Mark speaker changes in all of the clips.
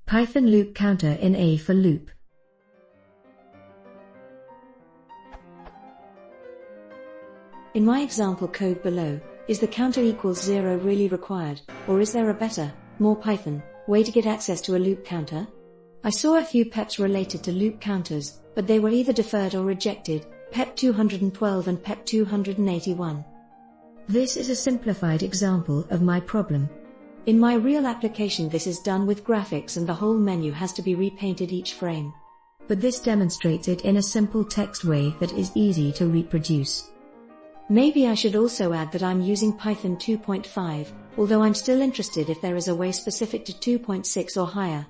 Speaker 1: Python loop counter in A for loop.
Speaker 2: In my example code below, is the counter equals 0 really required, or is there a better, more Python, way to get access to a loop counter? I saw a few PEPs related to loop counters, but they were either deferred or rejected, PEP 212 and PEP 281.
Speaker 1: This is a simplified example of my problem.
Speaker 2: In my real application this is done with graphics and the whole menu has to be repainted each frame.
Speaker 1: But this demonstrates it in a simple text way that is easy to reproduce.
Speaker 2: Maybe I should also add that I'm using Python 2.5, although I'm still interested if there is a way specific to 2.6 or higher.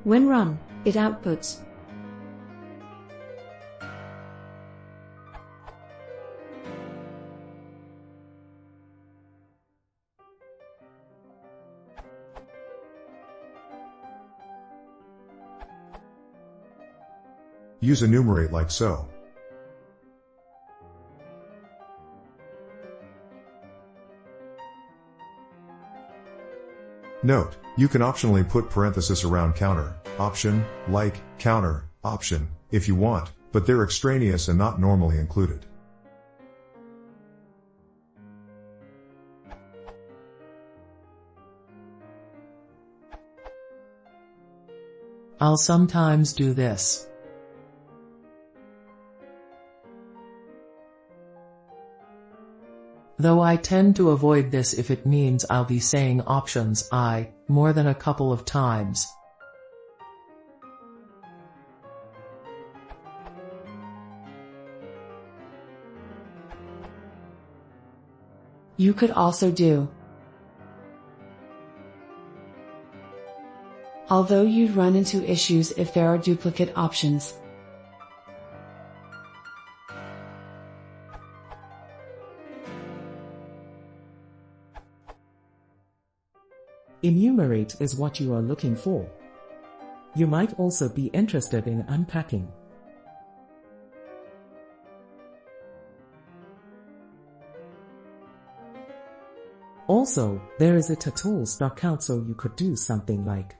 Speaker 2: When run, it outputs
Speaker 3: Use enumerate like so. Note, you can optionally put parenthesis around counter, option, like, counter, option, if you want, but they're extraneous and not normally included.
Speaker 4: I'll sometimes do this. Though I tend to avoid this if it means I'll be saying options more than a couple of times. You could also do. Although you'd run into issues if there are duplicate options.
Speaker 5: Enumerate is what you are looking for. You might also be interested in unpacking. Also, there is a totals.count, so you could do something like